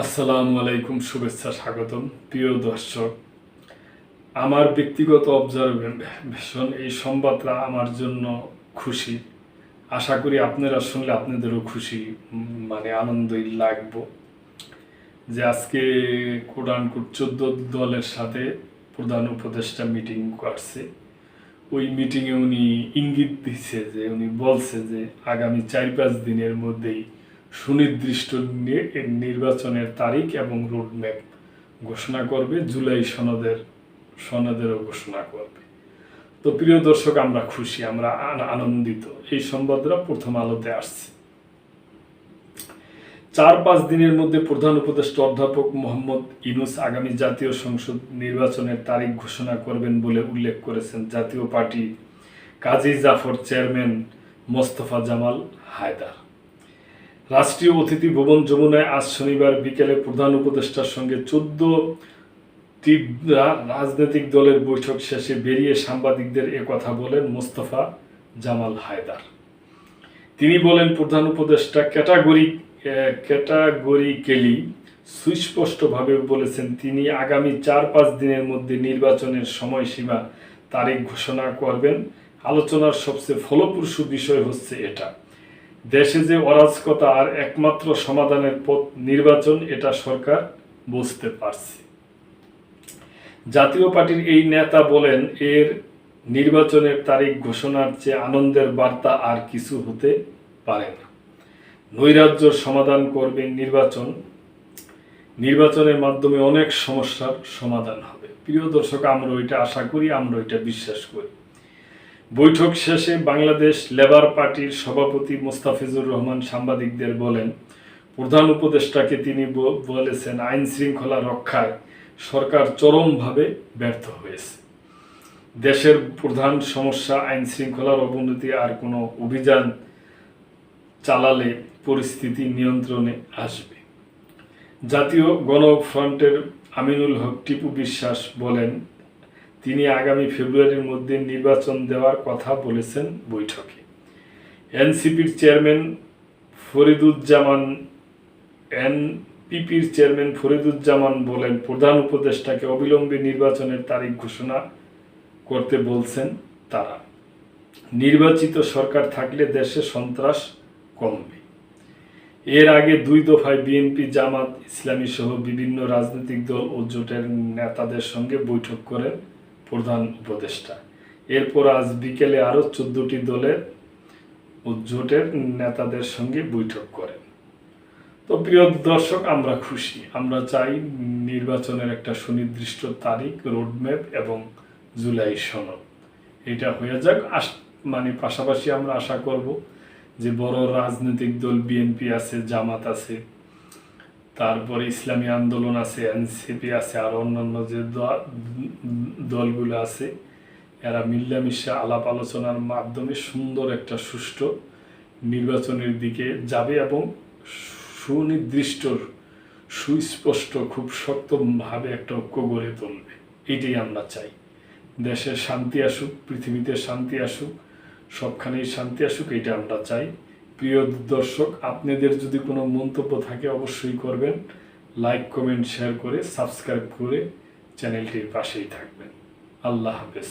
আসসালামু আলাইকুম, শুভেচ্ছা, স্বাগতম। প্রিয় দর্শক, আমার ব্যক্তিগত অবজারভেশন এই সংবাদটা আমার জন্য খুশি। আশা করি আপনারা শুনলে আপনাদেরও খুশি, আনন্দই লাগবো যে আজকে কোরআনকুট 14 দলের সাথে প্রধান উপদেষ্টা মিটিং করছে। ওই মিটিংয়ে উনি ইঙ্গিত দিচ্ছে যে উনি বলছে যে আগামী 4-5 দিনের মধ্যেই সুনির্দিষ্ট নির্বাচনের তারিখ এবং রোডম্যাপ ঘোষণা করবে, জুলাই সনদেরও ঘোষণা করবে। তো প্রিয় দর্শক, আমরা খুশি, আমরা আনন্দিত। এই সংবাদটা প্রথম আলোতে আসছে। 4-5 দিনের মধ্যে প্রধান উপদেষ্টা অধ্যাপক মোহাম্মদ ইউনূস আগামী জাতীয় সংসদ নির্বাচনের তারিখ ঘোষণা করবেন বলে উল্লেখ করেছেন জাতীয় পার্টি কাজী জাফর চেয়ারম্যান মোস্তফা জামাল হায়দার। রাষ্ট্রীয় অতিথি ভবন যমুনায় আজ শনিবার বিকেলে প্রধান উপদেষ্টার সঙ্গে 14টি রাজনৈতিক দলের বৈঠক শেষে বেরিয়ে সাংবাদিকদের কথা বলেন মোস্তফা জামাল হায়দার। তিনি বলেন, প্রধান উপদেষ্টা ক্যাটাগরিক্যালি সুস্পষ্টভাবে বলেছেন তিনি আগামী 4-5 দিনের মধ্যে নির্বাচনের সময়সীমা তারিখ ঘোষণা করবেন। আলোচনার সবচেয়ে ফলপ্রসূ বিষয় হচ্ছে এটা, দেশে যে অরাজকতা আর একমাত্র সমাধানের পথ নির্বাচন, এটা সরকার বুঝতে পারছে। জাতীয় পার্টির এই নেতা বলেন, এর নির্বাচনের তারিখ ঘোষণার চেয়ে আনন্দের বার্তা আর কিছু হতে পারে না। নৈরাজ্যর সমাধান করবেন নির্বাচনের মাধ্যমে অনেক সমস্যার সমাধান হবে। প্রিয় দর্শক, আমরা ওইটা আশা করি, আমরা ওইটা বিশ্বাস করি। বৈঠক শেষে বাংলাদেশ লেবার পার্টির সভাপতি মোস্তাফিজুর রহমান সাংবাদিকদের বলেন, প্রধান উপদেষ্টাকে তিনি বলেছেন আইন শৃঙ্খলা রক্ষায় সরকার চরমভাবে ব্যর্থ হয়েছে। দেশের প্রধান সমস্যা আইন শৃঙ্খলার অবনতি, আর কোনো অভিযান চালালে পরিস্থিতি নিয়ন্ত্রণে আসবে। জাতীয় গণফ্রন্টের আমিনুল হক টিপু বিশ্বাস বলেন, তিনি আগামী ফেব্রুয়ারির মধ্যে নির্বাচন দেওয়ার কথা বলেছেন বৈঠকে। এনপিপির চেয়ারম্যান ফরিদুজ্জামান বলেন, প্রধান উপদেষ্টাকে অবিলম্বে নির্বাচনের তারিখ ঘোষণা করতে বলছেন তারা। নির্বাচিত সরকার থাকলে দেশে সন্ত্রাস কমবে। এর আগে 2 দফায় বিএনপি, জামাত ইসলামী সহ বিভিন্ন রাজনৈতিক দল ও জোটের নেতাদের সঙ্গে বৈঠক করেন প্রধান উপদেষ্টা। এরপর আজ বিকেলে আরও 14টি দলের ও জোটের নেতাদের সঙ্গে বৈঠক করেন। তো প্রিয় দর্শক, আমরা খুশি, আমরা চাই নির্বাচনের একটা সুনির্দিষ্ট তারিখ, রোডম্যাপ এবং জুলাই সনদ, এটা হয়ে যাক। পাশাপাশি আমরা আশা করব যে বড় রাজনৈতিক দল বিএনপি আছে, জামাত আছে, তারপরে ইসলামী আন্দোলন আছে, এনসিপি আছে, আর অন্যান্য যে দলগুলো আছে, এরা মিল্লামিশা আলাপ আলোচনার মাধ্যমে সুন্দর একটা সুষ্ঠু নির্বাচনের দিকে যাবে এবং সুনির্দিষ্ট, সুস্পষ্ট, খুব শক্তভাবে একটা ঐক্য গড়ে তুলবে। এটাই আমরা চাই। দেশে শান্তি আসুক, পৃথিবীতে শান্তি আসুক, সবখানেই শান্তি আসুক, এটা আমরা চাই। প্রিয় দর্শক, আপনাদের যদি কোনো মন্তব্য থাকে অবশ্যই করবেন। লাইক, কমেন্ট, শেয়ার করে সাবস্ক্রাইব করে চ্যানেলটির পাশেই থাকবেন। আল্লাহ হাফেজ।